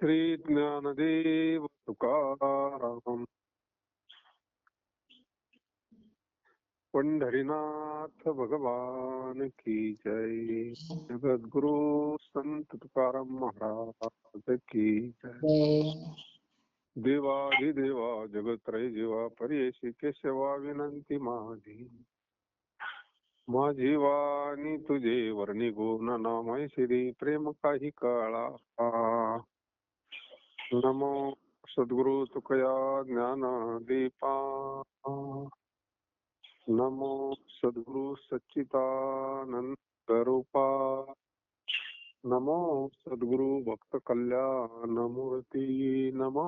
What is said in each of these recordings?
श्री ज्ञानदेव तुकाराम पंढरीनाथ भगवान की जय. जगद्गुरु संत तुकाराम महाराज की जय. देवाधिदेवा जगत्रय जीवा परेशी केशवा विनंती माझी वाणी तुझे वर्णी गुण नामय श्री प्रेम काही काळा. नमो सद्गुरु तुकया ज्ञान दीपा. नमो सद्गुरु सच्चिदानंद रूपा. नमो सद्गुरु भक्त कल्याण मूर्ती. नमो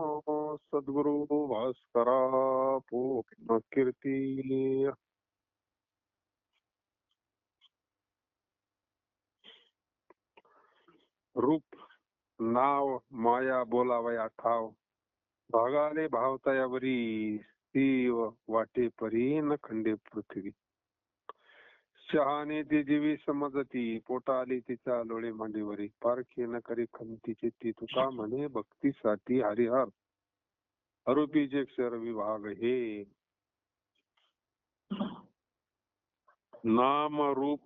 सद्गुरु भास्करा पूर्ण कीर्ती. रूप नाव माया बोलावया ठाव. भागाले भावतयावरी शिव वाटे परी न खंडे पृथ्वी. शहाणे ती जीवी समजती पोटाली तिच्या लोळे मांडीवरी. पारखी न करी खंतीची ती तुका म्हणे भक्तीसाठी हरिहर. अरूपीचे अक्षर विभाग हे. नाम रूप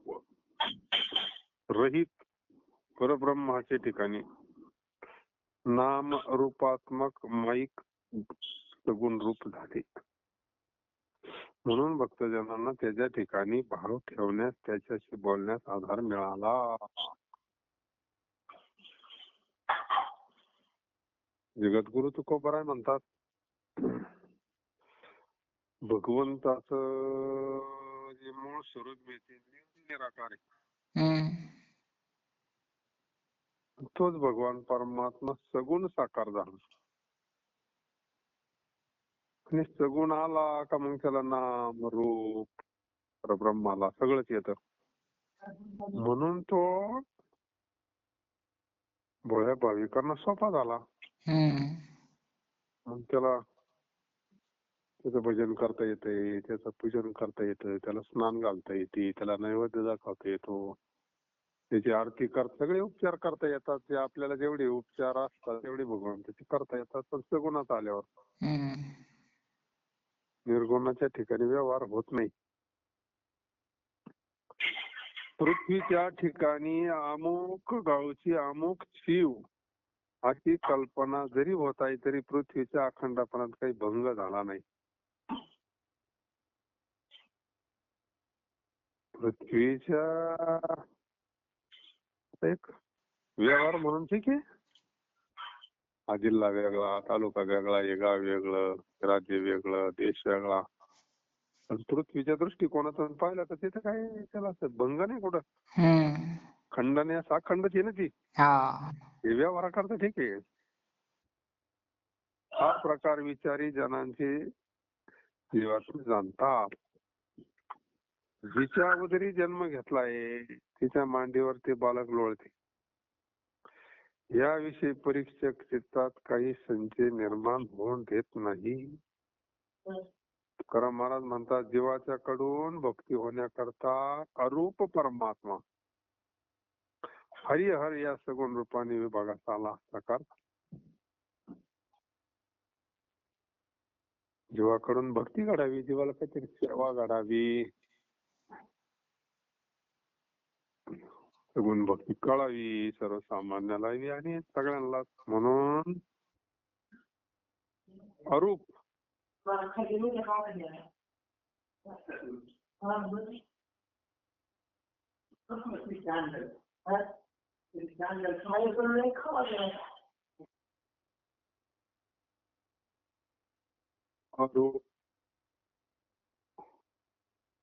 रहित परब्रह्माचे ठिकाणी नाम रूपात्मक माईक सगुण रूप झाले. म्हणून भक्तजनांना त्याच्या ठिकाणी भाव ठेवण्यास त्याच्याशी बोलण्यास आधार मिळाला. जगद्गुरु तुकोबराय म्हणतात भगवंताचं जे मूळ स्वरूप मिळते निराकार आहे. तोच भगवान परमात्मा सगुण साकार झाला. आणि सगुण आला का मग त्याला नाम रूप परब्रह्माला सगळंच येतं. म्हणून तो भोळ्या भाविकांना सोपा झाला. मग त्याला त्याचं भजन करता येते, त्याचं पूजन करता येतं, त्याला स्नान घालता येते, त्याला नैवेद्य दाखवता येतो, त्याची आरती सगळे उपचार करता येतात. जे आपल्याला जेवढे उपचार असतात तेवढे भगवंताचे करता येतात. पण सगुणात आल्यावर निर्गुणाच्या ठिकाणी व्यवहार होत नाही. पृथ्वीच्या ठिकाणी अमुक गावची अमुक शिव अशी कल्पना जरी होत आहे तरी पृथ्वीच्या अखंडपणात काही भंग झाला नाही. पृथ्वीच्या एक व्यवहार म्हणून ठीक आहे. हा जिल्हा वेगळा, तालुका वेगळा, हे गाव वेगळं, राज्य वेगळं, देश वेगळा. पण पृथ्वीच्या दृष्टिकोनातून पाहिलं तर तिथे काय त्याला असं भंग नाही कुठं. खंडने अखंडच आहे ना ती. हे व्यवहार करता ठीक आहे. हा प्रकार विचारी जनांचे जीवातून जाणतात. जिच्या उदरी जन्म घेतलाय तिच्या मांडीवर ते बालक लोळते. याविषयी परीक्षक चित्तात काही संशय निर्माण होऊन देत नाही. तुकाराम महाराज म्हणतात जीवाच्या कडून भक्ती होण्याकरता अरूप परमात्मा हरिहर या सगुण रूपाने विभागाचा आला प्रकार. जीवाकडून भक्ती घडावी, जीवाला काहीतरी सेवा घडावी, सगुण भक्ती कळावी सर्वसामान्याला आणि सगळ्यांना. म्हणून अरूप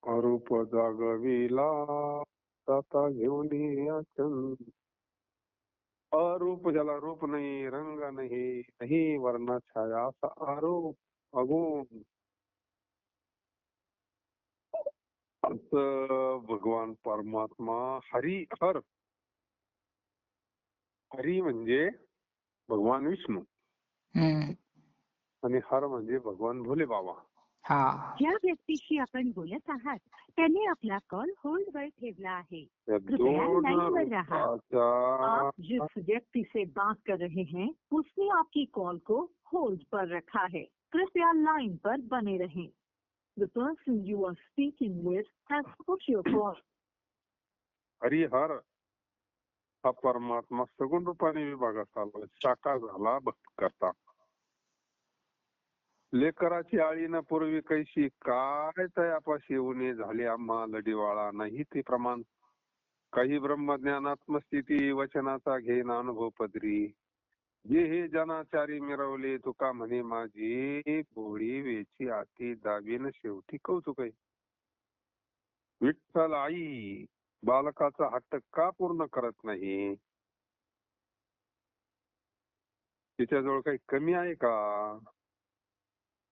अरूप जागविला दाता घेऊन चंद. अरूप ज्याला रूप नाही, रंग नाही, नाही वर्ण छाया असा अरूप अगुण असं भगवान परमात्मा हरिहर. हरी म्हणजे भगवान विष्णू आणि हर म्हणजे भगवान भोले बाबा. हा. ज्या व्यक्तीशी आपण बोलत आहात त्याने आपला कॉल होल्डवर ठेवला आहे. त्या कृपया 2 लाइन पर रहा. रुपयाच्या आप जिस व्यक्ति से बात कर रहे हैं उसने आपकी कॉल को होल्ड पर रखा है. कृपया लाइन पर बने रहें. The person you are speaking with has put your call. Harihar हा परमात्मा सगुण रूपाने विभागात आला, साकार झाला भक्त करता. लेकराची आळी न पूर्वी कैशी, काय तयापाशी उणे झाले आम्हा लढीवाळा. नाही ते प्रमाण काही ब्रह्मज्ञान आत्मस्थिती वचनाचा घेण अनुभव पदरी. जे हे जनाचारी मिरवले तुका म्हणे माझी, भोळी वेची आती दाबीन शेवटी कौतुक आहे. विठ्ठल आई बालकाचा हट्ट का पूर्ण करत नाही? तिच्याजवळ काही कमी आहे का?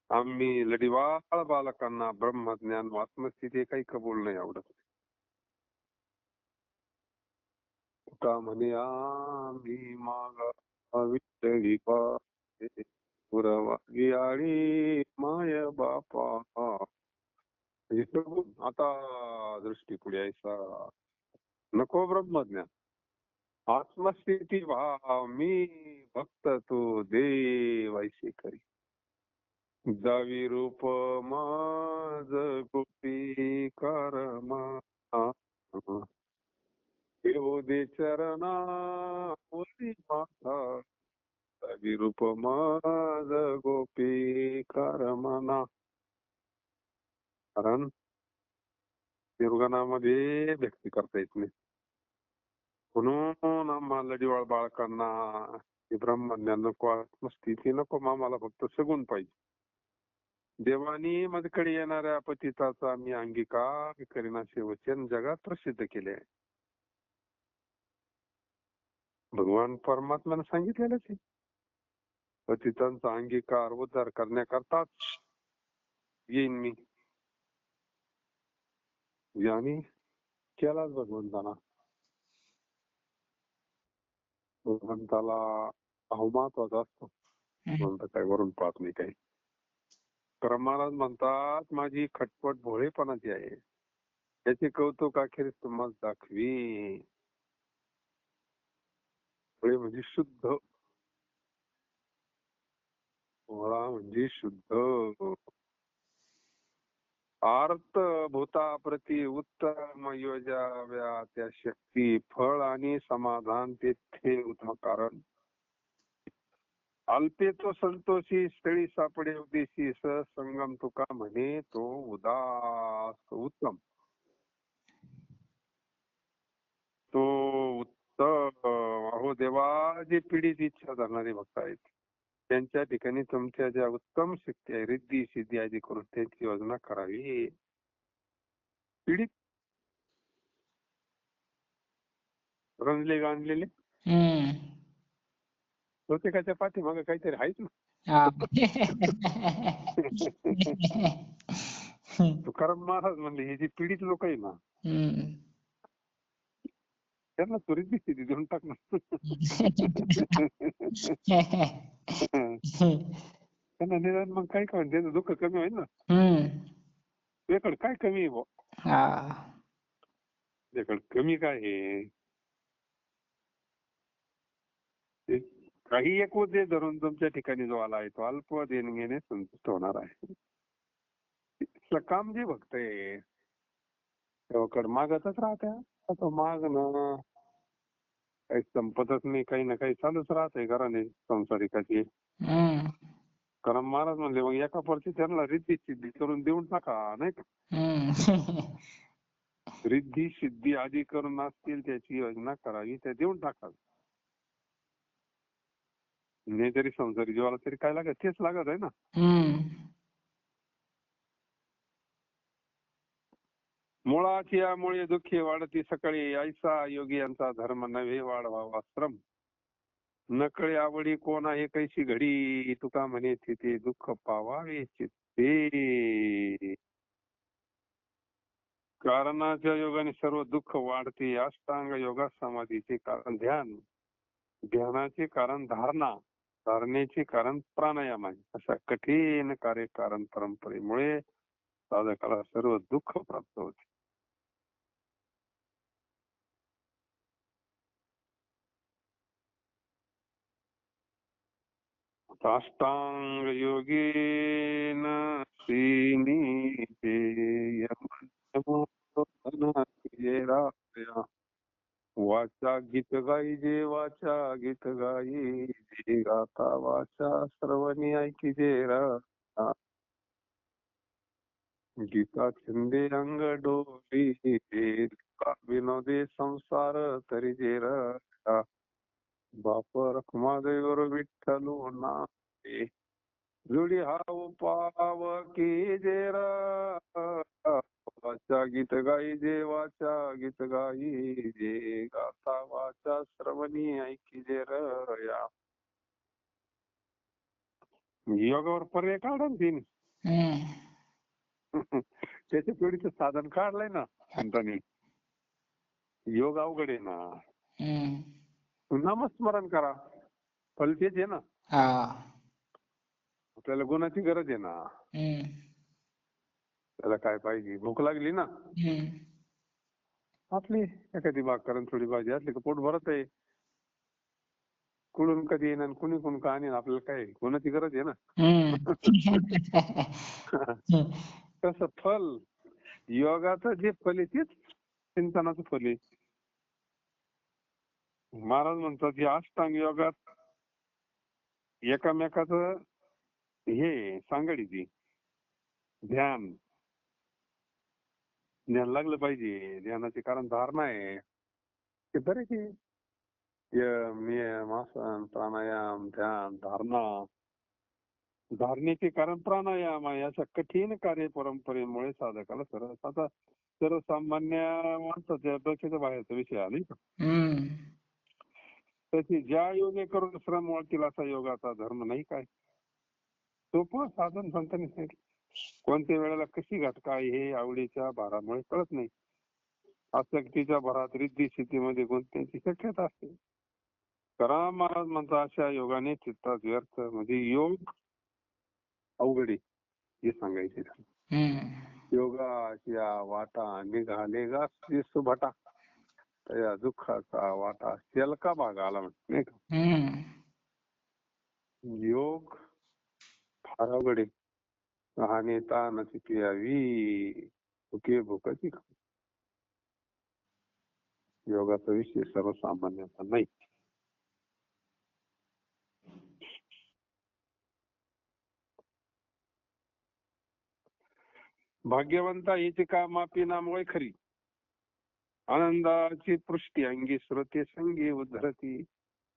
आम्ही लढीवाळ बालकांना ब्रह्मज्ञान आत्मस्थिती काही कबूल नाही आवडत. तुका म्हणे आम्ही मागा विठ्ठली पाहे, पुरवागी आळी माय बापा. आता दृष्टी पुढे यायचा नको. ब्रह्मज्ञान आत्मस्थिती भाव मी भक्त तू देव ऐसे करी. जावी रूप माझ गोपी कर्मा, येऊ दे चरणा ओली माता. जावी रूप माझ गोपी कर्मना. कारण निर्गुणामध्ये व्यक्ती करता येत नाही. म्हणून आम्हाला लढीवाळ बाळकांना ब्रह्मज्ञान नको, आत्मस्थिती नको, आम्हाला फक्त सगुण पाहिजे. देवानी माझ्याकडे येणाऱ्या पतिताचा मी अंगीकार करीन असे वचन जगात प्रसिद्ध केले आहे. भगवान परमात्म्याने सांगितलेलंच आहे. पतितांचा अंगीकार उद्धार करण्याकरताच येईन मी. ज्याने केलाच भगवंताला. भगवंताला भाव महत्वाचा असतो. भगवंत काय वरून पाहत नाही काही. महाराज म्हणतात माझी खटपट भोळेपणाची आहे, त्याचे कौतुक अखेरीस तुम्हाला दाखवी. भोळे म्हणजे शुद्ध, भोळा म्हणजे शुद्ध. आर्त भूताप्रती उत्तम योजाव्या त्या शक्ती, फळ आणि समाधान तेथे उत्तम कारण. अल्पेतो संतोषी स्थळी सापडे उदेशी, संगम तुका म्हणे तो उदास उत्तम. तो उत्तम. अहो देवा, जे पीडित इच्छा धरणारे भक्त आहेत त्यांच्या ठिकाणी तुमच्या ज्या उत्तम शक्ती आहे, रिद्धी सिद्धी आदी करून त्यांची योजना करावी. पीडित रंजले गांजलेले प्रत्येकाच्या पाठीमागे काहीतरी आहेच ना. तुकाराम महाराज म्हणले हे जे पीडित लोक आहे ना त्यांना त्वरित स्थिती देऊन टाक ना. त्यांना निदान मग काय काय त्याचं दुःख कमी होईल ना. तुझ्याकडे काय कमी आहे बुवा? तुझ्याकडे कमी काय आहे? काही एक उद्देश धरून तुमच्या ठिकाणी जो आला आहे तो अल्प देणगीने संतुष्ट होणार आहे. काम जे भक्त आहे तेव्हाकडे मागतच राहत्या. तो मागणं काही संपतच नाही, काही ना काही चालूच राहतंय घराने संसारिकाची. कारण महाराज म्हणले मग एका परची त्यांना रिद्धी सिद्धी करून देऊन टाका, नाही का? रिद्धी सिद्धी आदी करून असतील त्याची योजना करावी, त्या देऊन टाका. नाही तरी संसारी जीवाला तरी काय लागत, तेच लागत आहे ना. मुळाची यामुळे दुःखी वाढती सकाळी, ऐसा योगी यांचा धर्म नव्हे वाढवावा श्रम. नकळे आवडी कोण आहे कैशी घडी, तुका म्हणे तिथे दुःख पावावे चित्ते. कारणाच्या योगाने सर्व दुःख वाढते. अष्टांग योगा समाधीचे कारण ध्यान, ध्यानाचे कारण धारणा, धारणेचे कारण प्राणायाम आहे. अशा कठीण कार्यकारण परंपरेमुळे साधकाला सर्व दुःख प्राप्त होते. अष्टांग योगेन श्रीनीते वाचा गीत गाई जे वाचा गीत गाई जे गाता वाचा सर्वनी ऐकी जे रा गीता छंदे अंग डोली विनोदे संसार तरी जे रा बाप रखमादेवर विठ्ठलू नामे जुडी हाव पावकी जे रा वाचा गीत गाई जे वाचा गीत गाई जे गाता वाचा श्रवणी ऐकी जे या योगावर पर्याय काढा ना तिने. त्याच्या पिढीचं साधन काढलंय ना संतांनी. योग अवघड आहे ना. नामस्मरण करा, फल तेच आहे ना. आपल्याला गुणाची गरज आहे ना. त्याला काय पाहिजे, भूक लागली ना, आपली एखादी भाकर थोडी भाजी असली का पोट भरत आहे. कुठून कधी येणार, कुणी कोण का आणेल, आपल्याला काय गुणाची गरज आहे ना. तसं फल योगाचं जे फल आहे तेच चिंतनाचं फल आहे. महाराज म्हणतात की अष्टांग योगात एकामेकाचं हे सांगडीची ध्यान लागलं पाहिजे. ध्यानाचे कारण धारणा आहे ते बरेच आहे. आसन, प्राणायाम, ध्यान, धारणा. धारणेचे कारण प्राणायाम आहे. अशा कठीण कार्य परंपरेमुळे साधकाला सर्वसामान्य माणसाच्या डोक्याच्या बाहेरचा विषय आहे नाही का. त्याची ज्या योगे करून श्रम वाटतील असा योगाचा धर्म नाही काय. सोपं साधन संतांनी सांगितलं. कोणत्या वेळेला कशी घटका हे आवडीच्या भारामुळे कळत नाही. आसक्तीच्या भरात रिद्धी स्थितीमध्ये गुंतण्याची शक्यता असते. तुकाराम महाराज म्हणतात अशा योगाने चित्तात व्यर्थ म्हणजे योग अवघड आहे हे सांगायचे. योगाच्या वाटा निघाले गा सुभटा त्या दुःखाचा वाटा शेलका भाग आला नाही का. योग फार अवघड आहे. आणि तानाची पियावी भुके भुकाची. योगाचा विषय सर्वसामान्याचा नाही. भाग्यवंता हिची कामापी नामवय खरी आनंदाची पृष्टी अंगी श्रोते संगी उद्धरती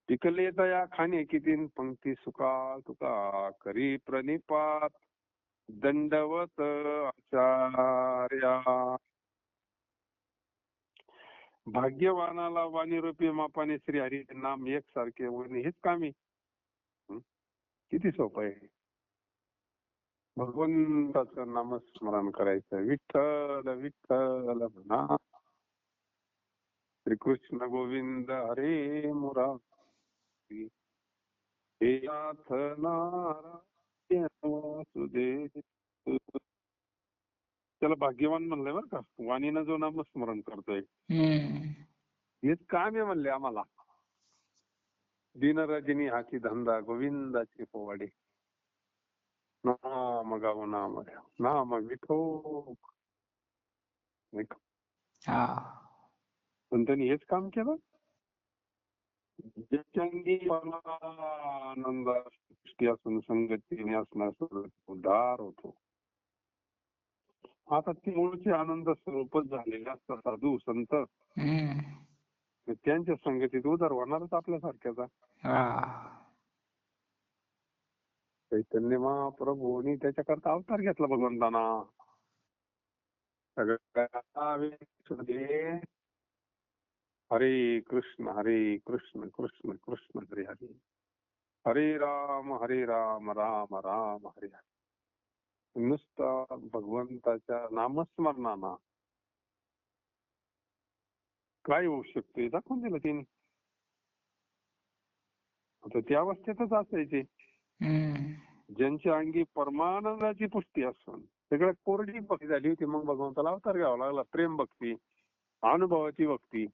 पिकले तया खाणे किती पंक्ती सुका तुका करी प्रणिपात दंडवत आचार्या. भाग्यवानाला वाणी रूपी मापाने श्री हरी नाम एक सारखे वळणे हेच कामी. किती सोपं आहे. भगवंताचं नामस्मरण करायचं. विठ्ठल विठ्ठल म्हणा. श्रीकृष्ण गोविंद हरे मुरारी हे नाथ नारायण वासुदेव. त्याला भाग्यवान म्हणलंय बरं का. वाणीनं जो नामस्मरण करतोय हेच काम आहे म्हणले आम्हाला. दिनरजनी हाची धंदा गोविंदाची पोवाडे नाम गाव नाम नाम विठो. पण त्यांनी हेच काम केलं. आनंद असून संगतीने असणार उद्धार होतो. आता ते मूळचे आनंद स्वरूपच झालेले असतात साधू संत. त्यांच्या संगतीत उद्धार होणारच आपल्यासारख्याचा. चैतन्य महाप्रभूंनी त्याच्याकरता अवतार घेतला भगवंताना. हरे कृष्ण कृष्ण कृष्ण हरे हरे हरे राम राम राम हरे हरे. नुसता भगवंताच्या नामस्मरणाना काय होऊ शकते दाखवून दिलं तिने. तर त्या अवस्थेतच असायचे. हम्म. ज्यांच्या अंगी परमानंदाची पुष्टी असून सगळ्यात कोरडी भक्ती झाली होती, मग भगवंताला अवतार घ्यावा लागला. प्रेम भक्ती, अनुभवाची भक्ती.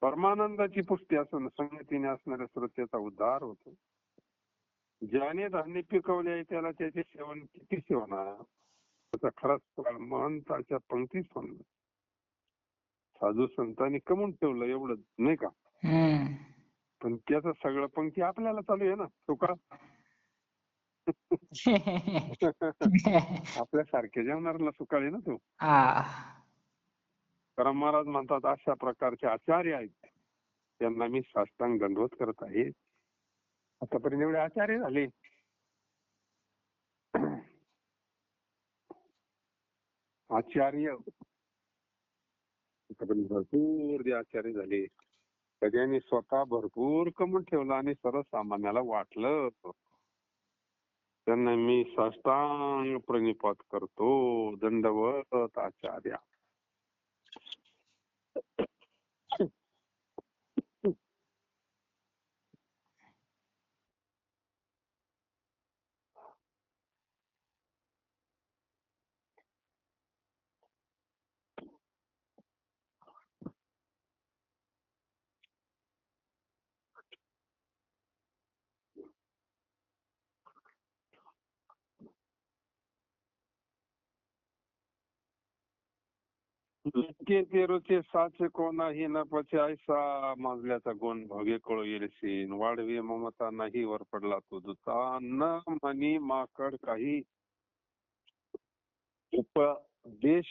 परमानंदाची पुष्टी असून संगतीने असणाऱ्या श्रोत्याचा उद्धार होतो. ज्याने धान्य पिकवले आहे त्याला त्याचे सेवन किती होणार, त्याचा खराच फळ महंताच्या पंक्तीच होणार. साधू संतांनी कमवून ठेवलं एवढं नाही का, हम्म. पण त्याचं सगळं पंक्ती आपल्याला चालू आहे ना तुका. आपल्या सारखे जेवणाऱ्याला सुकाळी ना तो. हा. कारण महाराज म्हणतात अशा प्रकारचे आचार्य आहेत त्यांना मी साष्टांग दंडवत करत आहे. आतापर्यंत एवढे आचार्य झाले. आचार्य आतापर्यंत भरपूर जे आचार्य झाले सगळ्यांनी स्वतः भरपूर कमवून ठेवलं आणि सर्वसामान्याला वाटलं. त्यांना मी साष्टांग प्रणिपात करतो. दंडवत आचार्य. इतके तेरोचे साचे कोणाही न पचे ऐसा माजल्याचा गुण भोगे कळू येईल. वाढवी ममता नाही वर पडला तो दुता न मनी माकड काही उपदेश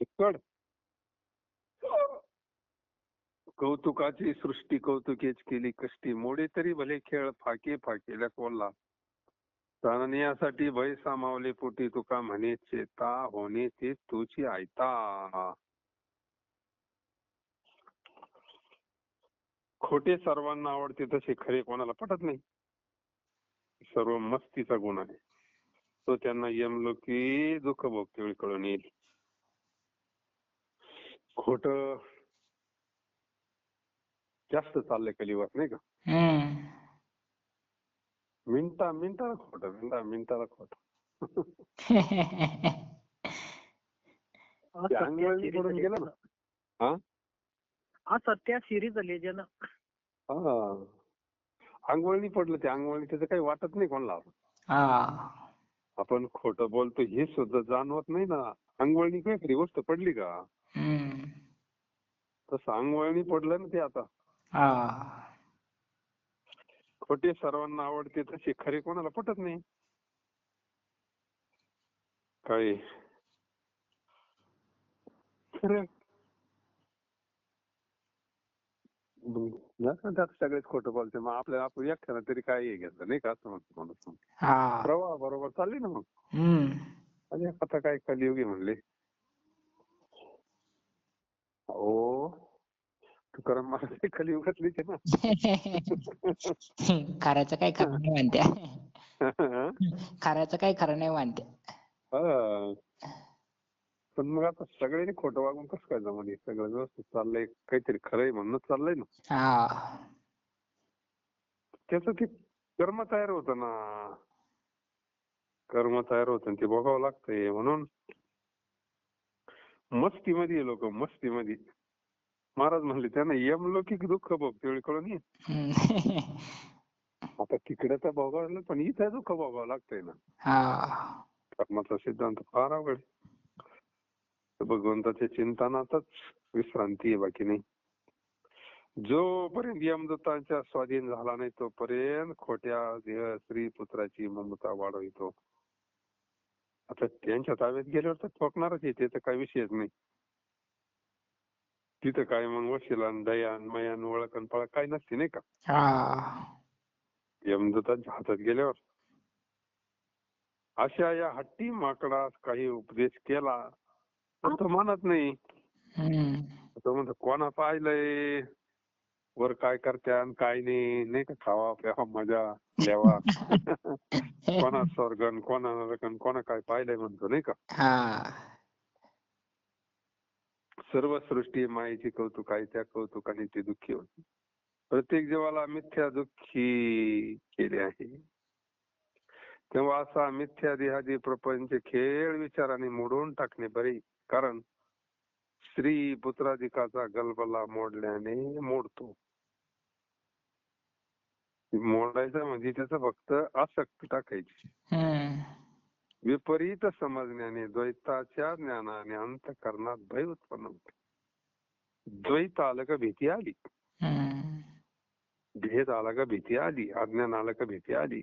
इकड. कौतुकाची सृष्टी कौतुकेच केली कष्टी मोडे तरी भले खेळ फाके फाकेल्या कोल्हा. ताणण्यासाठी भय सामावले पोटी तुका म्हणे चेता होणे ते तुची ऐता. खोटे सर्वांना आवडते तसे खरे कोणाला पटत नाही. सर्व मस्तीचा गुण आहे तो त्यांना यमलोकी दुःख भोगते वेळी कळून येईल. खोट जास्त चाललंय कलियुगात नाही का. हम्म. मिनिटाला खोट, मिनिटाला खोट. ते अंगवळणी पडून गेलं ना. हा सत्या सिरीज झाली जन. हा अंगवळणी पडलं ते. अंगवळणी त्याचं काही वाटत नाही कोणाला. हा. आपण खोटं बोलतो हे सुद्धा जाणवत नाही ना. अंगवळणी काही खरी गोष्ट पडली का. हम्म. तसं अंगवळणी पडलं ना ते आता. हा. खोटे सर्वांना आवडते तसे खरे कोणाला पटत नाही. काय खरं सगळेच खोटं बोलते. मग आपल्याला आपण एकट्यानं तरी काय हे घेतलं नाही का असं म्हणतो माणूस. हा. प्रवाह बरोबर चालली ना मग. हम्म. आणि आता काय कलियुगी म्हणले. हो तुकाराम महाराज कलियुगातलीच आहे ना. खऱ्याचं काही खरं नाही म्हणत्या. खऱ्याचं काही खरं नाही म्हणत्या. पण मग आता सगळ्यांनी खोटं वागून कसं काय जमाने. सगळं व्यवस्थित चाललंय काहीतरी खरंय म्हणूनच चाललंय ना. हा. त्याचं ते कर्म तयार होतं ना. कर्म तयार होतं ते बघावं लागतंय. म्हणून मस्तीमध्ये लोक मस्तीमध्ये. महाराज म्हणले त्यांना यमलौकिक दुःख भोगते वेळी कळून ये. आता तिकडे तर भोगावलं पण इथं दुःख भोगावं लागतंय ना. हा. कर्माचा सिद्धांत फार अवघड. भगवंताच्या चिंतनातच विश्रांती आहे बाकी नाही. जोपर्यंत यमदूतांच्या स्वाधीन झाला नाही तोपर्यंत खोट्या देह स्त्री पुत्राची ममता वाढवितो. आता त्यांच्या ताब्यात गेल्यावर तर ठोकणारच आहे. त्याचा काही विषयच नाही. तिथं काय मग वशिलान दयान मयान ओळखन पळा काय नसते नाही का. हा. यमदूतांच्या हातात गेल्यावर अशा या हट्टी माकडास काही उपदेश केला तर तो मानत नाही. हम्म. तो म्हणतो कोणा पाहिलंय वर काय करत्यान काय नाही का. खावा प्यावा मजा लेवा. कोणा स्वर्गन कोणा नरकन कोणा काय पाहिलंय म्हणतो नाही का. हा. सर्व सृष्टी मायेची कौतुक आहे त्या कौतुकाने ते दुःखी होते. प्रत्येक जीवाला मिथ्या दुःखी केले आहे. तेव्हा असा मिथ्या देहादी प्रपंच खेळ विचाराने मोडून टाकणे बरे. कारण स्त्री पुत्राधिकाचा गलबला मोडल्याने मोडतो. मोडायचं म्हणजे त्याचं फक्त आसक्ती टाकायची. विपरीत समजण्याने द्वैताच्या ज्ञानाने अंतःकरणात भय उत्पन्न होते. द्वैत आलं का भीती आली, भेद आला का भीती आली, अज्ञान आलं का भीती आली.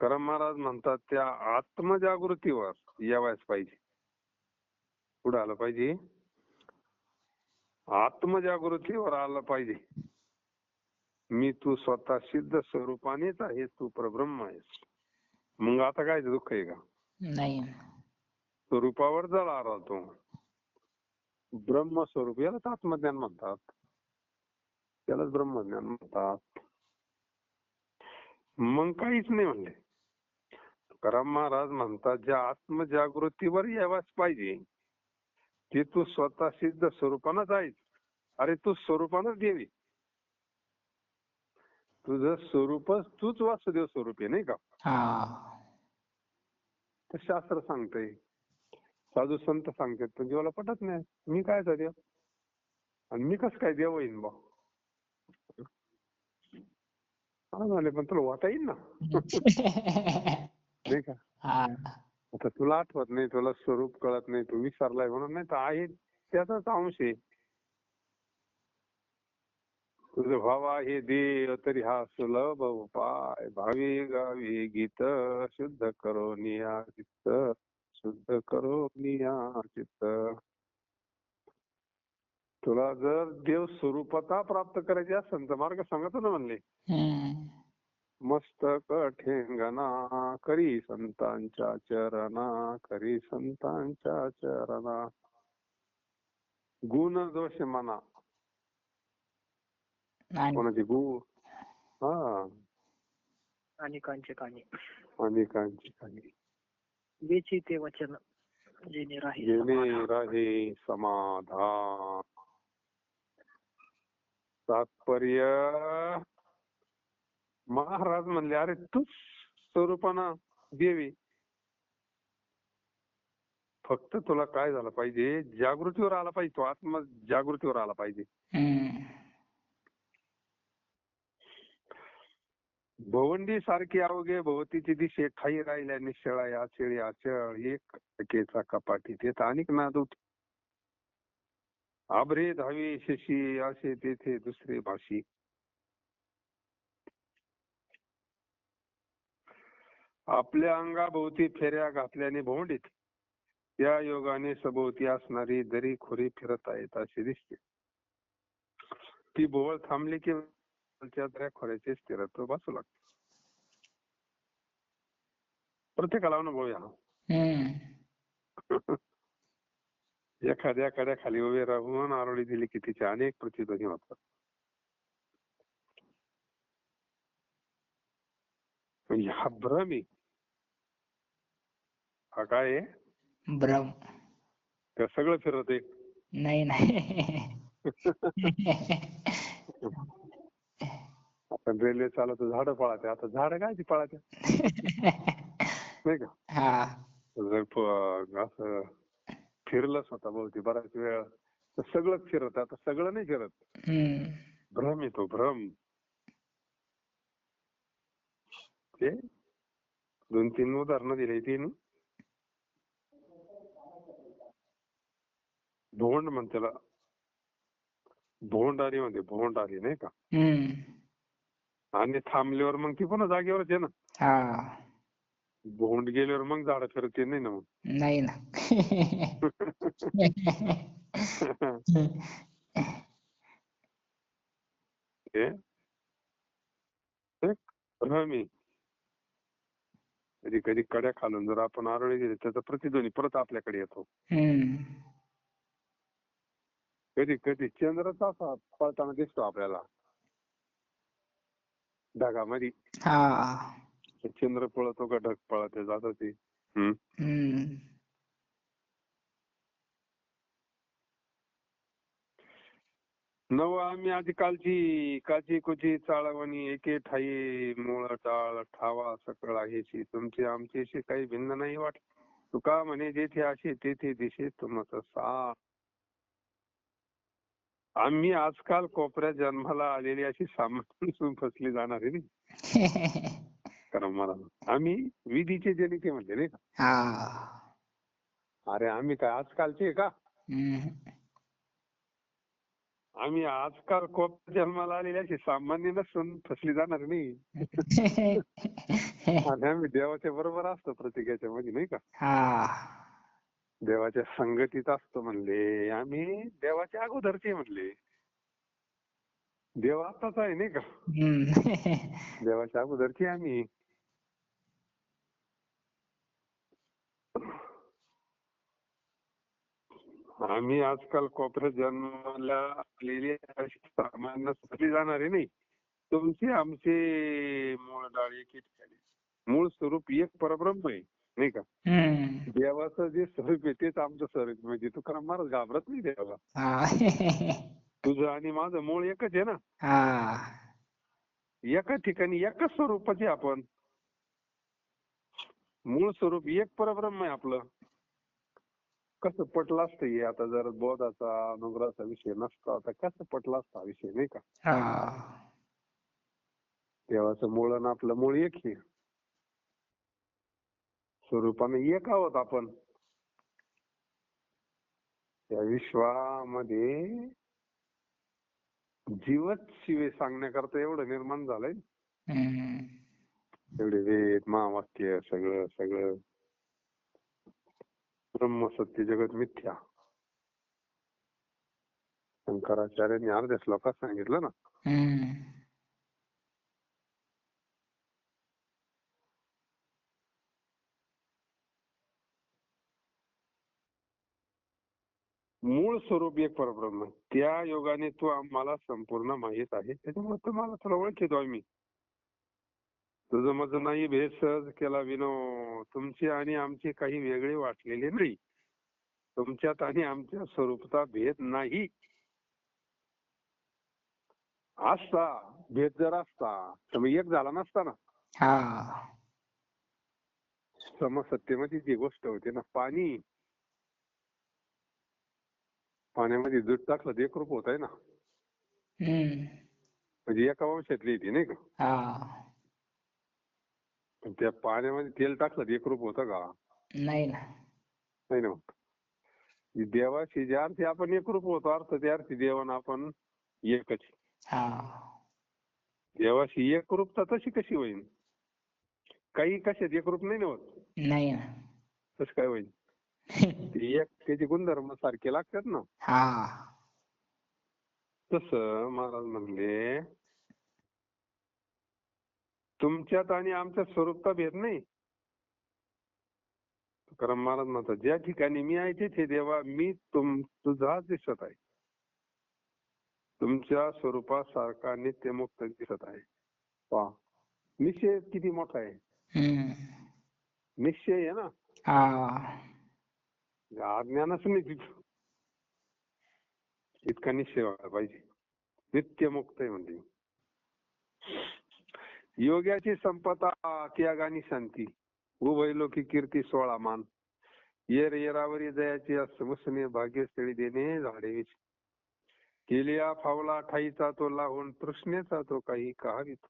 करम महाराज म्हणतात त्या आत्मजागृतीवर यावयास पाहिजे. पुढे आलं पाहिजे, आत्मजागृतीवर आलं पाहिजे. मी तू स्वतः सिद्ध स्वरूपानेच आहे, तू परब्रह्म आहेस. मग आता काय दुःख आहे का? नाही. स्वरूपावर जर आला तो ब्रह्मस्वरूप, यालाच आत्मज्ञान म्हणतात, त्यालाच ब्रह्मज्ञान म्हणतात. मग काहीच नाही म्हणले. तुकाराम महाराज म्हणतात ज्या आत्मजागृतीवर यावाच पाहिजे ते तू स्वतः सिद्ध स्वरूपानंच आहेस. अरे तू स्वरूपानंच देवी, तुझं स्वरूपच तूच वासुदेव स्वरूप आहे, नाही का? तर शास्त्र सांगतंय, साधू संत सांगतात, पण जीवाला पटत नाही. मी काय देव आणि मी कसं काय देव होईन बा? झाले पण तुला वाटा येईल ना. नाही का? आता तुला आठवत नाही, तुला स्वरूप कळत नाही, तू विसरलाय म्हणून. नाही तर आहे त्याचाच अंश आहे. तुझं भाव आहे देव तरी हा सुलभ उपाय. भावी गावी गीत शुद्ध करो निया चित्त, शुद्ध करो निया चित्त. तुला जर देव स्वरूपता प्राप्त करायची असेल तर मार्ग सांगतो ना म्हणले. मस्तक ठेंगणा करी संतांच्या चरणा, करी संतांच्या चरणा. गुण दोष मना कोणाची अनेकांचे कानी, अनेकांची कानी. वेची ते वचन जेणे राहे समाधान. तात्पर्य महाराज म्हणले अरे तूच स्वरूपानं देवी, फक्त तुला काय झालं पाहिजे, जागृतीवर आला पाहिजे. तो आत्मा जागृतीवर आला पाहिजे. भवंडी सारखी अवघे भोवतीची दिशे, ठाई राहिल्या निश्चळा याचेळी अचळ. एक एकेचा कपाटी तेथ अनेक नादूत, आभरे धावी शशी असे तेथे दुसरे भाषी. आपल्या अंगाभोवती फेऱ्या घातल्याने भोवंडीत, त्या योगाने सभोवती असणारी दरी खोरी फिरत आहेत असे दिसते. ती भोवळ थांबली की दऱ्या खोऱ्याचे स्थिरत्व बसू लागते. प्रत्येकाला अनुभव या. एखाद्या कड्याखाली उभे राहून आरोळी दिली की तिचे अनेक प्रतिध्वनी होतात. हा भ्रम आहे. हा काय आहे? भ्रम. त्या सगळं फिरत आहे. नाही. आपण रेल्वे चालवतो, झाडं पळाते. आता झाडं काय ती पळाते, नाही का? असं फिरलं स्वतः भोवती बराच वेळ तर सगळं फिरत. आता सगळं नाही फिरत, भ्रम येतो, भ्रम. ते 2-3 उदाहरणं दिली. 3 भोंड म्हणते त्याला, भोंड आली म्हणते, भोंड आली, नाही का? आणि थांबल्यावर मग ती पुन्हा जागेवरच आहे ना. भोंड गेल्यावर मग झाड फिरते नाही ना. मग नाही ना. भ्रमी. कधी कधी कड्या खालून जर आपण आरोळी गेली त्याचा प्रतिध्वनी परत आपल्याकडे येतो. कधी कधी चंद्रच असा पळताना दिसतो आपल्याला ढगामध्ये. चंद्र पळतो का ढग पळते जात ते. नव आम्ही आधी काची कुची चाळवणी एके ठाई मूळ टाळ ठावा सकळ आहेची तुमची आमची काही भिन्न नाही वाट तुका म्हणे जेथे असे तेथे दिसे तुमचं सा. आम्ही आजकाल कोपऱ्यात जन्माला आलेली अशी सामान्य फसली जाणार आहे नाही. कारण मला आम्ही विधीचे जनिते म्हणले नाही का. हा. अरे आम्ही काय आजकालचे का. हम्म. आम्ही आजकाल कोपऱ्यात जन्माला आलेली अशी सामान्य नसून फसली जाणार नाही. आणि आम्ही देवाच्या बरोबर असतो प्रत्येकाच्या मध्ये नाही का. हा. देवाच्या संगतीत असतो म्हणले. आम्ही देवाच्या अगोदरचे म्हणले. देव आताच आहे नाही का. देवाच्या अगोदरचे आम्ही. आम्ही आजकाल कोपऱ्यात जन्माला आलेली अशी सामान्य फसली जाणार आहे नाही. तुमचे आमचे मूळ डाळ एक ठिकाणी मूळ स्वरूप एक परब्रह्म आहे नाही का. देवाचं जे स्वरूप आहे तेच आमचं स्वरूप. म्हणजे तुकाराम महाराज घाबरत नाही देवाला. तुझं आणि माझं मूळ एकच आहे ना. एका ठिकाणी एकच स्वरूपाचे आपण. मूळ स्वरूप एक परब्रह्म आहे आपलं. कसं पटलं असतं हे आता जर बोधाचा अनुग्रहाचा विषय नसता तर कसं पटलं असता विषय नाही का. देवाचं मूळ आणि आपलं मूळ एक आहे. स्वरूपाने एक आहोत आपण. या विश्वामध्ये जीवच शिवे सांगण्याकरता एवढं निर्माण झालंय. एवढे वेद महावाक्य सगळं सगळं. ब्रह्म सत्य जगत मिथ्या. शंकराचार्यांनी अर्ध्या श्लोकात सांगितलं ना. मूळ स्वरूप एक परब्रह्म. त्या योगाने तू आम्हाला संपूर्ण माहित आहे. त्याच्यामुळे तुम्हाला तुला ओळखीतो आम्ही. तुझं माझं नाही भेद सहज केला विनो. तुमचे आणि आमचे काही वेगळे वाटलेले नाही. तुमच्यात आणि आमच्या स्वरूपाचा भेद नाही. असता भेद जर असता तर मग एक झाला नसता ना. समसत्तेमध्ये जी गोष्ट होती ना पाणी. पाण्यामध्ये दूध टाकलं तर एक रूप होत आहे ना. म्हणजे एका वंशातली ती नाही का. पण त्या पाण्यामध्ये तेल टाकलं तर एक रूप होतं का. नाही ना. देवाशी ज्या अर्थी आपण एकरूप होतो अर्थ त्या अर्थी देवानं आपण एकच. देवाशी एकरूपता तशी कशी होईल. काही कशात एकरूप नाही होत. नाही तसं काय होईल. त्याचे गुणधर्म सारखे लागतात ना. तसं महाराज म्हणले तुमच्यात आणि आमच्या स्वरूपाचा भेद नाही. तुकाराम महाराज म्हणतात ज्या ठिकाणी मी आहे तिथे देवा मी तुझा दिसत आहे. तुमच्या स्वरूपासारखा नित्यमुक्त दिसत आहे. पहा निश्चय किती मोठा आहे. निश्चय आहे ना. अज्ञानच नाही तिथं. इतका निश्चय व्हायला पाहिजे. नित्यमुक्त आहे म्हणजे. योग्याची संपदा त्याग आणि शांती उभयलोकी कीर्ती 16 मान. येर येरावरी जयाची असमसने भाग्यस्थळी देणे झाडे. केलिया फावला ठाईचा तो लावून तृष्णेचा तो काही कहावीत.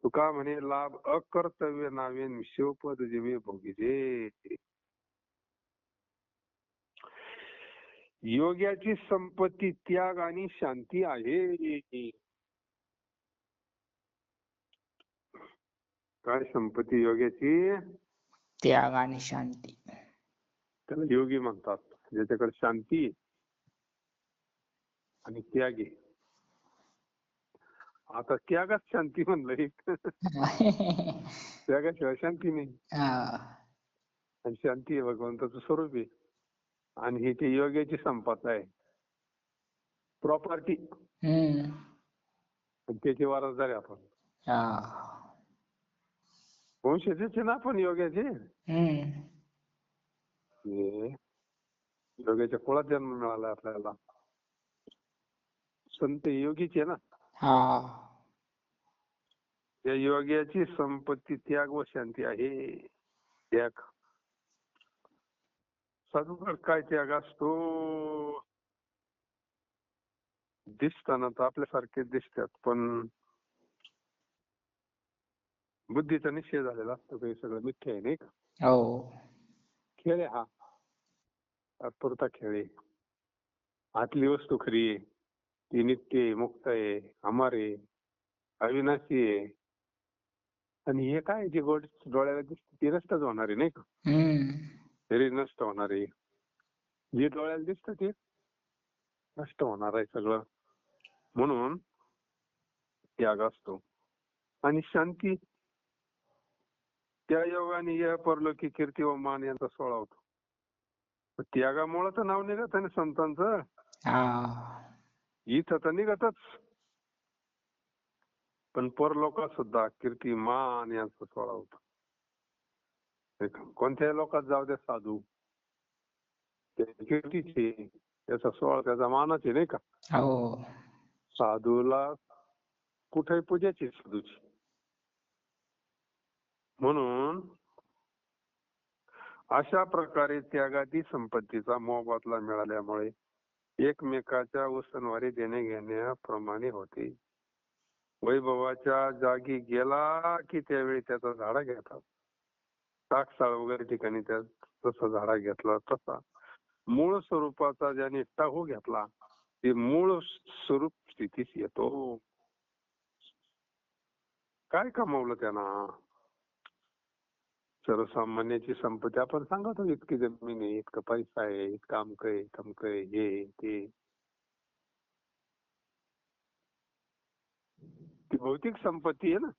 तुका म्हणे लाभ अकर्तव्य नावेन शिवपद जिवे भोगिजे. योग्याची संपत्ती त्याग आणि शांती आहे. काय संपत्ती योग्याची. त्याग आणि शांती. त्याला योगी म्हणतात ज्याच्याकडे शांती आणि त्याग आहे. आता त्यागात शांती म्हणलं. त्यागाशिवाय शांती नाही. आणि शांती हे भगवंताचं स्वरूप आहे. आणि ही ती योग्याची संपदा आहे. प्रॉपर्टी. त्याची वारसदार आहे आपण. वंशजेच ना आपण योग्याचे. योग्याच्या कुळात जन्म मिळाला आपल्याला. संत योगीच आहे ना. हा. त्या योग्याची संपत्ती त्याग व शांती आहे. त्याग. साधूकडे काय त्याग असतो? दिसताना तर आपल्यासारखे दिसतात, पण बुद्धीचा निश्चय झालेला असतो हे सगळं मिथ्या आहे, नाही का? हो. खेळ आहे हा, तात्पुरता खेळ आहे. आतली वस्तू खरी आहे, ती नित्य आहे, मुक्त आहे, अमर आहे, अविनाशी आहे. आणि हे काय जे डोळ्याला दिसतं ते नसतंच होणार आहे, नाही का? शरीर नष्ट होणार आहे. जे डोळ्याला दिसतं ते नष्ट होणार आहे सगळं. म्हणून त्याग असतो. आणि शांती त्या योगाने या परलोकी कीर्ती व मान यांचा सोहळा होतो. त्यागामुळे तर नाव निघत आहे ना संतांचं. हा. इथं तर निघतच, पण परलोकात सुद्धा कीर्ती मान यांचा सोहळा होतो. कोणत्याही लोकात जाऊ दे साधू, त्याची कीर्तीची, त्याचा सोहळा, त्याचा मानाची, नाही का? हो. साधूला कुठेही पूजाची साधूची. म्हणून अशा प्रकारे त्यागादी संपत्तीचा मोबदला मिळाल्यामुळे एकमेकाच्या उसनवारी देणे घेण्याप्रमाणे होते. वैभवाच्या जागी गेला की त्यावेळी त्याचा झाडा घेतात. टाकसाळ वगैरे ठिकाणी तसा झाडा घेतला तसा मूळ स्वरूपाचा ज्याने टाहू घेतला ते मूळ स्वरूप स्थितीस येतो. काय कमावलं त्यानं? सर्वसामान्याची संपत्ती आपण सांगतो, इतकी जमीन आहे, इतका पैसा आहे, इतकं अमकं आहे, तमकं आहे, हे ते. ती भौतिक संपत्ती आहे ना.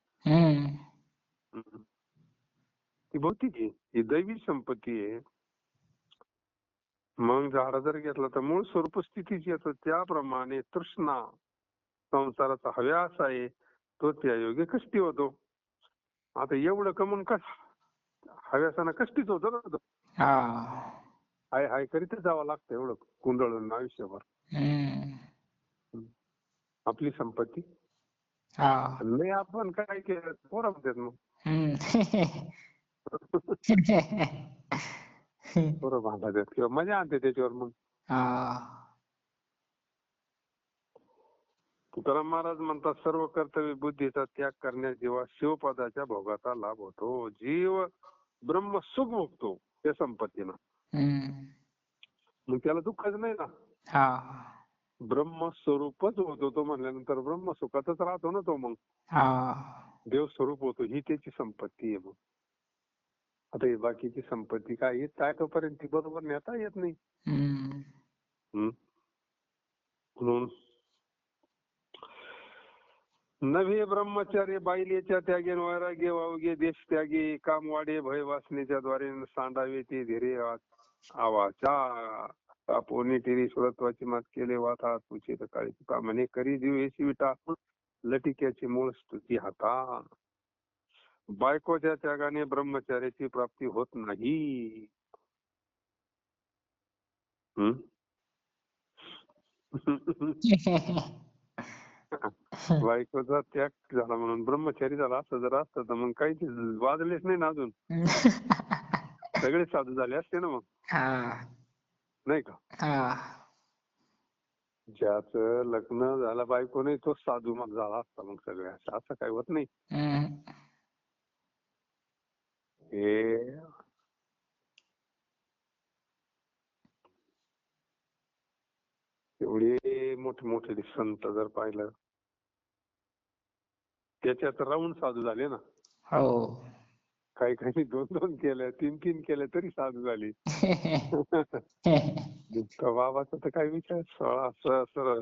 ती भौतिक आहे, ही दैवी संपत्ती आहे. मग झाड जर घेतलं तर मूळ स्वरूप स्थितीच येतं. त्याप्रमाणे तृष्णा संसाराचा हव्यास आहे तो त्या योगी कष्टी होतो. आता एवढं कमून हव्यासानं कष्टीच होतो ना तो. हाय हाय करीतच जावं लागतं एवढं कुंडळून आयुष्यभर. आपली संपत्ती लय आपण काय केलं पोरं म्हणतात मग. पोरं भांडतात किंवा मजा आणते त्याच्यावर मग. तुकाराम महाराज म्हणतात सर्व कर्तव्य बुद्धीचा त्याग करण्यास जेव्हा शिवपदाच्या भोगाचा लाभ होतो, जीव ब्रह्म सुख भोगतो त्या संपत्तीनं, मग त्याला दुःखच नाही ना. ब्रह्मस्वरूपच होतो तो म्हणल्यानंतर ब्रह्मसुखातच राहतो ना तो. मग देव स्वरूप होतो, ही त्याची संपत्ती आहे. मग आता ही बाकीची संपत्ती काय टाकापर्यंत ती बरोबर नेता येत नाही. म्हणून नव्हे ब्रह्मचार्य बाईलेच्या त्यागेन वैराग्य वावगे देश त्यागी काम वाढे भय वासनेच्या द्वारे सांडावे ते धीरे आवाचा आपोनी टिरी सुरत्वाची मात केले वाता तुझे काळी तुका म्हणे करी जीव हे शिविटा लटिक्याची मूळ स्तुती हाता. बायकोच्या त्यागाने ब्रह्मचार्याची प्राप्ती होत नाही. बायकोचा त्याग झाला म्हणून ब्रह्मचारी झाला असं जर असतं तर मग काही वाजलेच नाही ना अजून. सगळे साधू झाले असते ना मग, नाही का? ज्याचं लग्न झालं बायको नाही तो साधू मग झाला असता मग सगळे. असं काही होत नाही. हे एवढे मोठे मोठे संत जर पाहिलं त्याच्यात राहून साधू झाले ना. काही काही 2-2 केल्या 3-3 केल्या तरी साधू झाले. बाबाचा तर काही विचार 16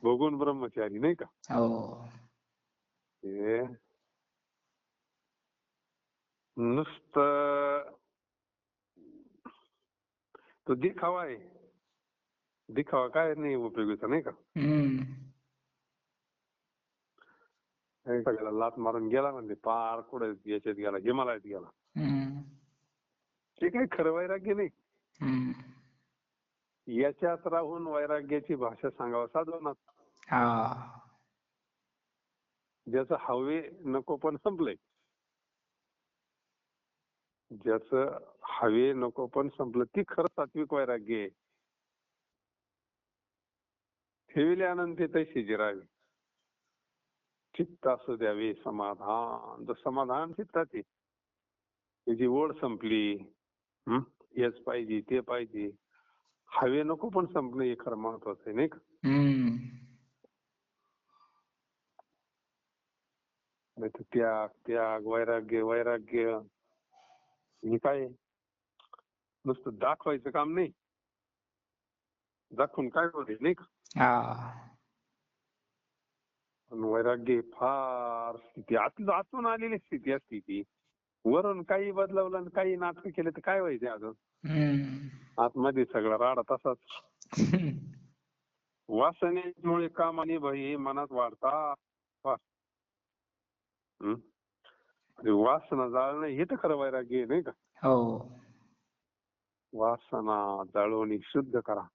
भोगून ब्रह्मचारी, नाही का? हे नुसतं तो दिखावा आहे. दिखावा काय नाही उपयोगाचा, नाही का? सगळ्याला लात मारून गेला म्हणजे पार कुठे याच्यात गेला, हिमालयात गेला. ते काही खरं वैराग्य नाही. याच्यात राहून वैराग्याची भाषा सांगावं साधवणार. हा. ज्याचं हवे नको पण संपलंय, ज्याचं हवे नको पण संपलं, ती खरं सात्विक वैराग्य आहे. ठेविले अनंते तैसे जिरावे, चित्त असू द्यावे समाधान. जर समाधान चित्ताचे, त्याची ओढ संपली, हेच पाहिजे ते पाहिजे, हवे नको पण संपणं हे खरं महत्वाचं आहे, नाही का? नाही तर त्याग त्याग वैराग्य वैराग्य हे काय नुसतं दाखवायचं काम नाही, दाखवून काय होते, नाही का? हा. पण वैराग्य फार स्थिती आतून आलेली स्थिती असते ती. वरून काही बदलवलं आणि काही नाटक केलं तर काय व्हायचं अजून? आतमध्ये सगळा राडा तसाच. वासनेमुळे काम आणि भय मनात वाढता. वासना जाळणं हे तर खरं वैराग्य आहे, नाही का? हो. वासना जाळून शुद्ध करा.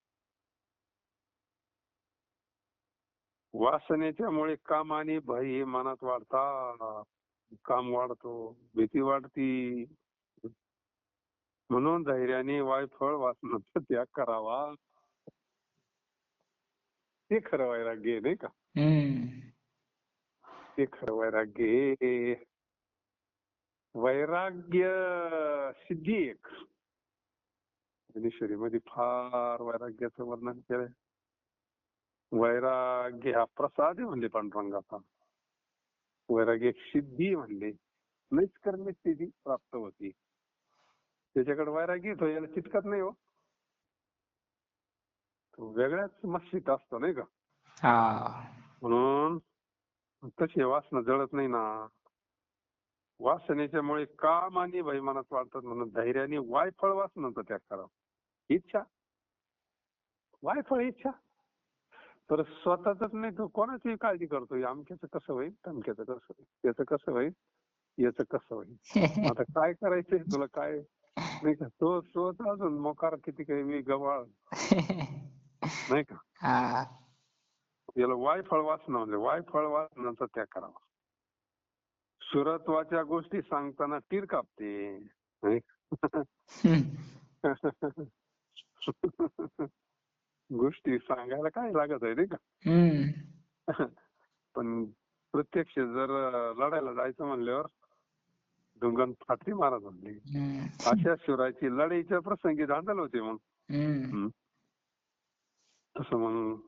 वासनेच्या मुळे काम आणि भय मनात वाढता. काम वाढतो, भीती वाढती. म्हणून धैर्याने वायफळ वासनाचा त्याग करावा. ते खरं वैराग्य आहे, नाही का? ते खरं वैराग्य आहे. वैराग्य सिद्धी एक मध्ये फार वैराग्याचं वर्णन केलंय. वैराग्य हा प्रसाद आहे म्हणले पांडुरंगाचा. वैराग्य एक सिद्धी म्हणले, नैष्कर्म्य स्थिती प्राप्त होती. त्याच्याकडे वैराग्य येतो याला चिटकत नाही हो, तो वेगळ्याच मस्तीत असतो, नाही का? म्हणून तशी वासना जळत नाही ना. वासनेच्या मुळे काम आणि भय मनात वाढतात, म्हणून धैर्याने वायफळ वासनांचा त्याग करावा. इच्छा वायफळ इच्छा तर स्वतःच नाही, तो कोणाची काळजी करतोय, अमक्याचं कसं होईल, तमक्याचं कसं होईल, त्याचं कसं होईल, याचं कसं होईल, आता काय करायचंय तुला, काय नाही का? तो अजून मोकार किती काही गवाळ, नाही का? याला वायफळ वासना म्हणजे वायफळ वासनांचा त्याग करावा. सुरत्वाच्या गोष्टी सांगताना टीर कापते. गोष्टी सांगायला काय लागत आहे, नाही का? पण प्रत्यक्ष जर लढायला जायचं म्हणल्यावर ढुंगण फाटली महाराज म्हणली. अशा शिवरायाची लढाईच्या प्रसंगी धांदल होते. मग तसं म्हणून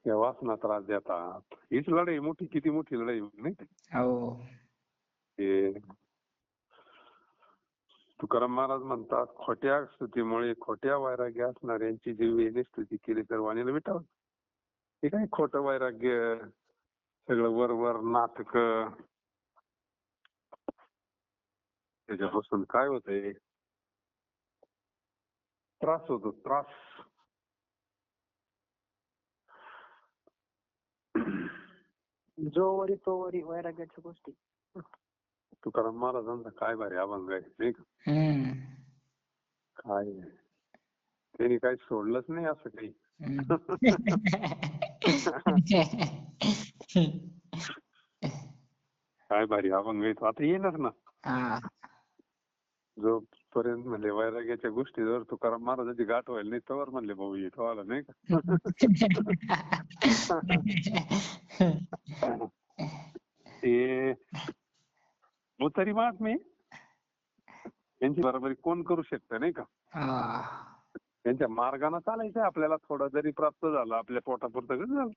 या वासना त्रास देतात. हीच लढाई मोठी, किती मोठी लढाई, नाही का? तुकाराम महाराज म्हणतात, खोट्या स्तुतीमुळे खोट्या वैराग्य असणाऱ्यांची जीवेने स्तुती केली तर वाणीला विटावं. हे काय खोटं वैराग्य, सगळं वर नाटक, त्याच्यापासून काय होतंय? त्रास होतो, त्रास. जो वरी तो वरी वैराग्याच्या गोष्टी. तुकाराम महाराजांचा काय भारी अभंग आहे, नाही का? काय त्यांनी काही सोडलंच नाही असं काही. काय भारी अभंग आहे. आता येणार ना, जोपर्यंत म्हणले वैराग्याच्या गोष्टी जर तुकाराम महाराजांची गाठ व्हायला नाही तोवर म्हणले भाऊ येतो आला, नाही का? ते उतारी महात्मे यांची बरोबरी कोण करू शकतं, नाही का? त्यांच्या मार्गाने चालायचं आपल्याला. थोडं जरी प्राप्त झालं आपल्या पोटापुरतं झालं.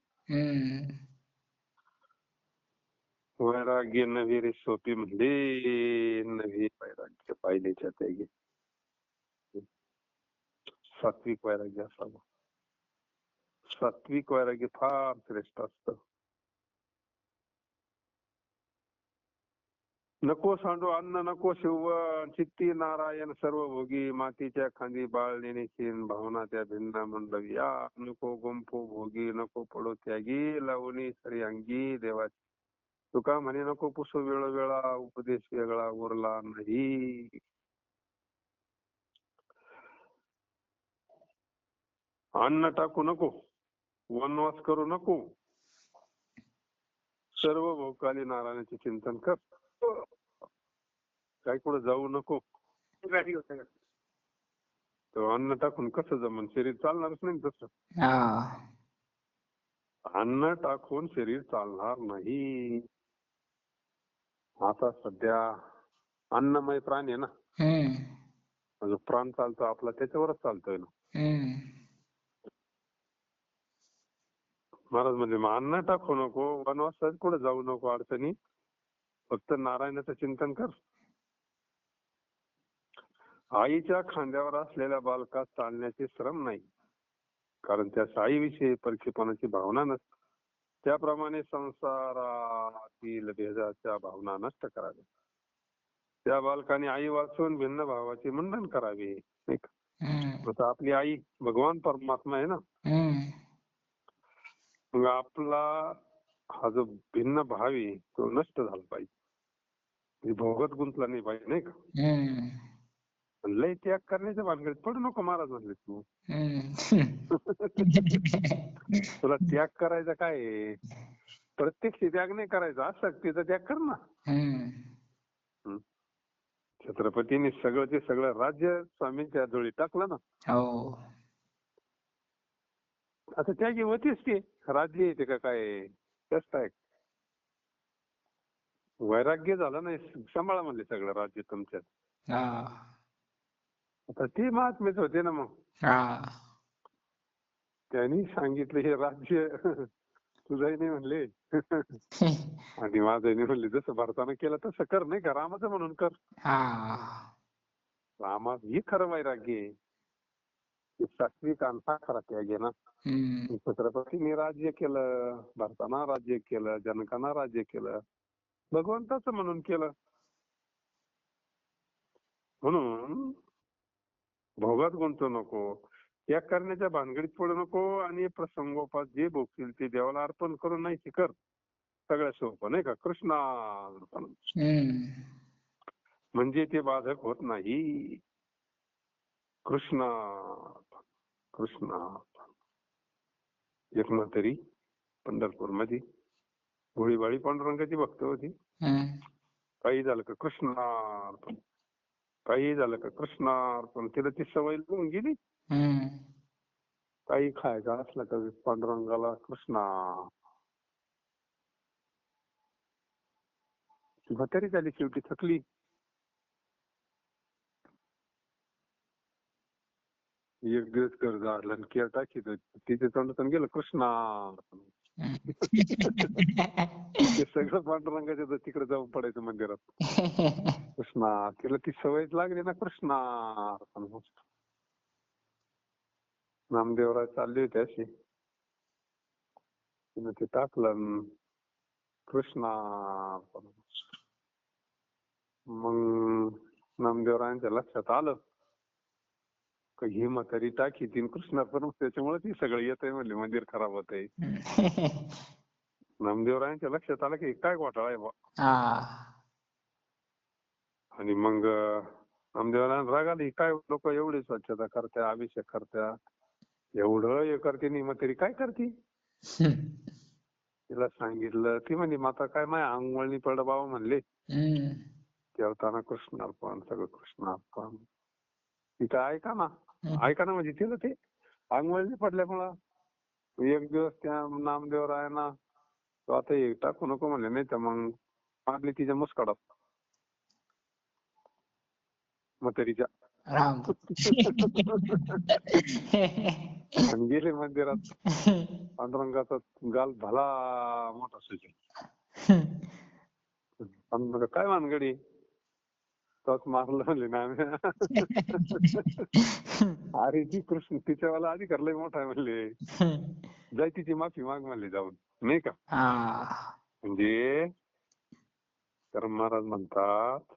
वैराग्य नव्हे रे सोपी म्हणले, नव्हे वैराग्य पाहिलेच्या त्यागे. सात्विक वैराग्य असावं. सात्विक वैराग्य फार श्रेष्ठ असतं. नको सांडू अन्न नको शिवण, चित्ती नारायण सर्व भोगी, मातीच्या खांदी बाळ नेणेशीन, भावना त्या भिन्न मंडवी या. नको गुंफो भोगी, नको पडो त्यागी, लावणी सरी अंगी देवाची. तुका म्हणे नको पुसो वेळोवेळा, उपदेश वेगळा उरला नाही. अन्न टाकू नको, वनवास करू नको, सर्व भोवकाली नारायणाचे चिंतन कर, काही कुठे जाऊ नको. तर अन्न टाकून कसं जमन, शरीर चालणारच नाही तसं. हा. अन्न टाकून शरीर चालणार नाही. आता सध्या अन्नमय प्राणी आहे ना, हम्म. जो प्राण चालतो आपला त्याच्यावरच चालतोय ना. हम्म. महाराज म्हणजे मग अन्न टाकू नको, वनवासात कुठे जाऊ नको अडचणी, फक्त नारायणाचं चिंतन कर. आईच्या खांद्यावर असलेल्या बालकास चालण्याचे श्रम नाही, कारण त्या आईविषयी परिक्षेपणाची भावना नसते. त्याप्रमाणे संसारातील भेदाच्या भावना नष्ट कराव्या. त्या बालकाने आई वाचून भिन्न भावाचे मुंडन करावे, नाही का. हम्म. आता आपली आई भगवान परमात्मा आहे ना. हम्म. मग आपला हा जो भिन्न भाव आहे तो नष्ट झाला पाहिजे, भोगत गुंतला नाही पाहिजे, नाही का. हम्म. लय त्याग करण्याच्या भानगडीत पडू नको महाराज म्हणले तू. हम्म. तुला त्याग करायचा काय आहे? प्रत्यक्ष त्याग नाही करायचा, आसक्तीचा त्याग कर ना. हम्म. छत्रपतींनी सगळं सगळं राज्य स्वामींच्या जोडी टाकलं ना. हो. आता त्यागी होतीच ते राज्य येते का काय, कष्ट आहे. वैराग्य झालं नाही, सांभाळा म्हणले सगळं राज्य तुमच्यात. हा. आता ते महात्मेच होते ना. मग हा. त्यांनी सांगितलं हे राज्य तुझंही नाही म्हणले आणि माझंही नाही म्हणले. जसं भरताना केलं तसं कर, नाही का. रामाचं म्हणून कर. हा. रामा ही खरं वैराग्य आहे. सात्विक अनसा खरा त्याग आहे ना. हम्म. छत्रपतींनी राज्य केलं, भरताना राज्य केलं, जनकांना राज्य केलं, भगवंताचं म्हणून केलं. म्हणून भोगात गुंतू नको, त्याग करण्याच्या भानगडीत पडू नको, आणि प्रसंगोपात जे भोगतील ते देवाला अर्पण करून नाही कर. सगळ्यात सोपं, नाही का. कृष्णार्पण म्हणजे ते बाधक होत नाही. कृष्णा कृष्णार्पण. एक तरी पंढरपूर मध्ये भोळीभाळी पांडुरंगाची भक्त होती. काही झालं का कृष्णार्पण, काही झालं का कृष्णार्पण. तिला ती सवय लागून गेली. काही खायचं असलं का पांडुरंगाला कृष्णा. म्हातारी झाली शेवटी, थकली. एक दिवस घर झाडलं आणि केअर टाकी तिथे तोंडातून गेलं कृष्णार्पण. ते सगळं पांडुरंगाच्या तिकडे जाऊन पडायचं मंदिरात. कृष्णा, तिला ती सवयच लागली ना कृष्णार्पण. नामदेवराय चालले होते अशी, तिने ते टाकलं कृष्णार्पण. मग नामदेवरायांच्या लक्षात आलं का ही म्हातारी टाकी तीन कृष्णार्पण, त्याच्यामुळे ती सगळं येत आहे म्हणले, मंदिर खराब होत आहे. नामदेवरायांच्या लक्षात आलं की काय घोटाळा आहे बा. आणि मग नामदेवरायांना राग आला, काय लोक एवढी स्वच्छता करत्या, अभिषेक करत्या, एवढं हे करते नाही, म्हातारी काय करते. तिला सांगितलं, ती म्हणली माता काय माझ्या अंगवळणी पड बाबा म्हणले. जेवताना कृष्णार्पण, सगळं कृष्णार्पण. तिथं ऐका ना म्हणजे तिला ते अंगवळणी पडल्यामुळं एक दिवस त्या नामदेवरायांना तो आता हे टाकू नको म्हणले, नाही तर मग मारली तिच्या मुस्काडात म्हातारीच्या. आणि गेले मंदिरात. पांडुरंगाचा गाल भला मोठा सुजला. पांडुरंग काय भानगडी, तोच मारलं म्हणले ना. अरे ती कृष्ण तिच्यावाला अधिकार लय मोठा आहे म्हणले, जाय तिची माफी माग म्हणले जाऊन, नाही का. म्हणजे तर महाराज म्हणतात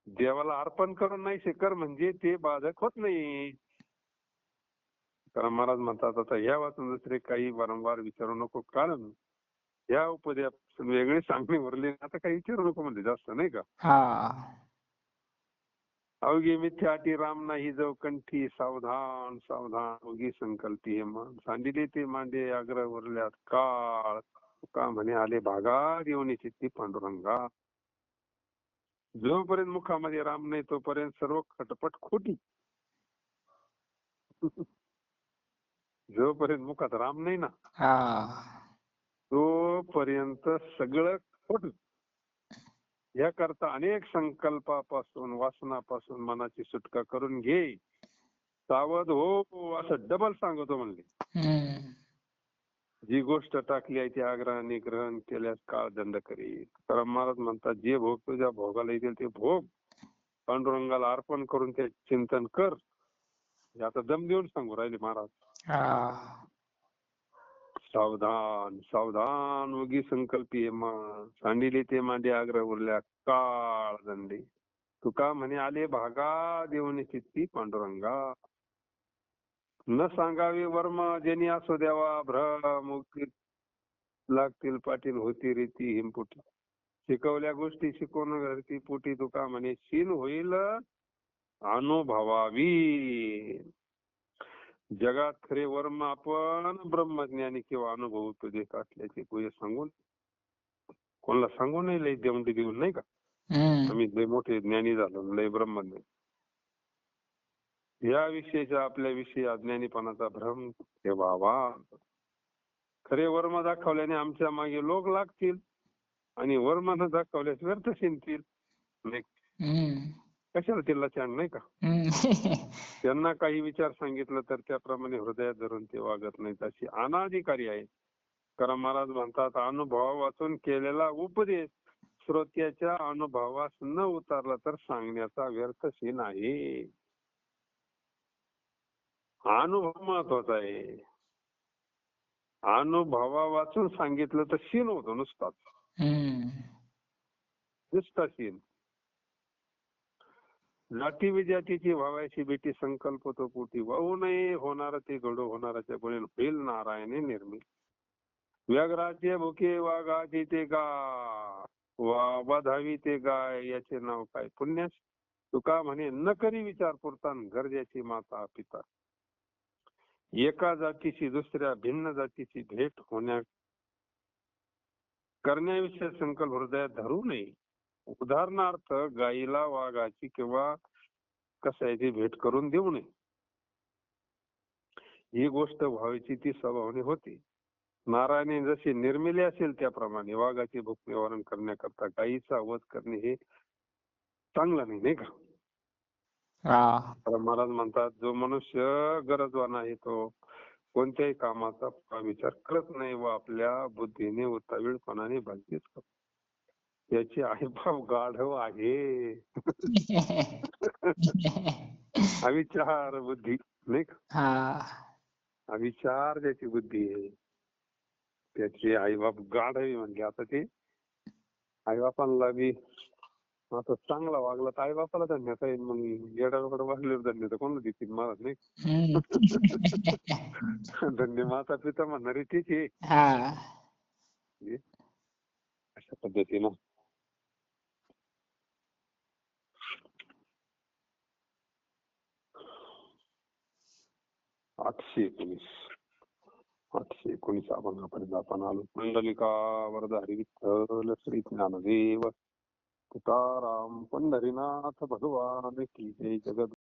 देवाला अर्पण करून नाही शेकर म्हणजे ते बाधक होत नाही. तर महाराज म्हणतात आता ह्या वाचून दुसरे काही वारंवार विचारू नको, कारण ह्या उपदेश वेगळे सांगणे उरले, आता काही विचारू नको म्हणजे जास्त, नाही का. अवघी मिथ्याटी राम नाही जो कंठी, सावधान सावधान उगी संकल्पी हे मन. सांडिले ते मांडे आग्रह उरल्यात काळ, तुका म्हणे आले भागात येऊन चित्ती पांडुरंगा. जोपर्यंत मुखामध्ये राम नाही तोपर्यंत सर्व खटपट खोटी. जोपर्यंत मुखात राम नाही ना तोपर्यंत सगळं खोट. याकरता अनेक संकल्पापासून वासनापासून मनाची सुटका करून घे. सावध हो असं डबल सांगतो म्हणले. जी गोष्ट टाकली आहे ती आग्रहाने ग्रहण केल्यास काळ दंड करील. तर महाराज म्हणतात जे भोग तुझ्या भोगाला येतील ते भोग पांडुरंगाला अर्पण करून ते चिंतन कर. हे आता दम देऊन सांगू राहिले महाराज. सावधान सावधान उगी संकल्पी मन. सांडिले ते मांडे आग्रह उरल्या काळ दंडे. तुका म्हणे आले भागा देऊन चित्ती पांडुरंगा. न सांगावे वर्म ज्यांनी असो द्यावा भ्रम. लागतील पाटील होती रीती हिमपुटी. शिकवल्या गोष्टी शिकवून घरती पोटी. तुका म्हणे शीन होईल अनुभवावी. जगात खरे वर्म आपण ब्रह्मज्ञानी किंवा अनुभव उपदेश असल्याचे गुहे सांगून कोणाला सांगू नये लय देवंडी देऊन नाही का. आम्ही लय मोठे ज्ञानी झालो लय ब्रह्मज्ञानी. या विषयीचा आपल्या विषयी अज्ञानीपणाचा भ्रम ठेवावा. खरे वर्म दाखवल्याने आमच्या मागे लोक लागतील आणि वर्म न दाखवल्यास व्यर्थ शिंतील. कशाला तिला छान नाही का. त्यांना काही विचार सांगितलं तर त्याप्रमाणे हृदयात धरून ते वागत नाहीत अशी अनाधिकारी आहे. कारण महाराज म्हणतात अनुभव वाचून केलेला उपदेश श्रोत्याच्या अनुभवास न उतरला तर सांगण्याचा व्यर्थ शीन आहे. अनुभव महत्वाचा आहे. अनुभवा वाचून सांगितलं तर शीन होतो नुसताच. नुसता शीन. जाती विजातीची व्हावायची बेटी संकल्प तो पोटी. वाहू नये होणार ते घडू होणाराच्या बळीन होईल नारायणे निर्मिल. व्याघ्राचे भुके वाघाचे ते वाधावी ते गाय याचे नाव काय पुण्यास. तुका म्हणे न करी विचार पुरता गरजेची माता पिता. एका जातीची दुसऱ्या भिन्न जातीची भेट करण्याविषयी संकल्प हृदयात धरू नये. उदाहरणार्थ गायीला वाघाची किंवा कशाची भेट करून देऊ नये. ही गोष्ट व्हायची ती स्वभावाने होती. नारायणे जशी निर्मिली असेल त्याप्रमाणे वाघाची भूक निवारण करण्याकरता गायीचा वध करणे हे चांगलं नाही का. महाराज म्हणतात जो मनुष्य गरजवान आहे तो कोणत्याही कामाचा विचार करत नाही व आपल्या बुद्धीने उतावीळपणाने भागीच करतो. त्याची आईबाप गाढव आहे. अविचार बुद्धी नाही का. अविचार ज्याची बुद्धी आहे त्याची आईबाप गाढवी म्हणजे. आता ते आईबापांना बी आता चांगला वागला तर आईबापाला धन्यता येईल. मग येडाकडे वागल्यावर धन्यता कोणाला देतील महाराज नाही. धन्य माता पिता म्हणणारे तेच आहे. अशा पद्धतीनं 819 अभंगापर्यंत आपण आलो. पुंडलिका वरद हरी विठ्ठल श्री ज्ञानदेव तुकाराम पंढरीनाथ भगवान की जय. जगत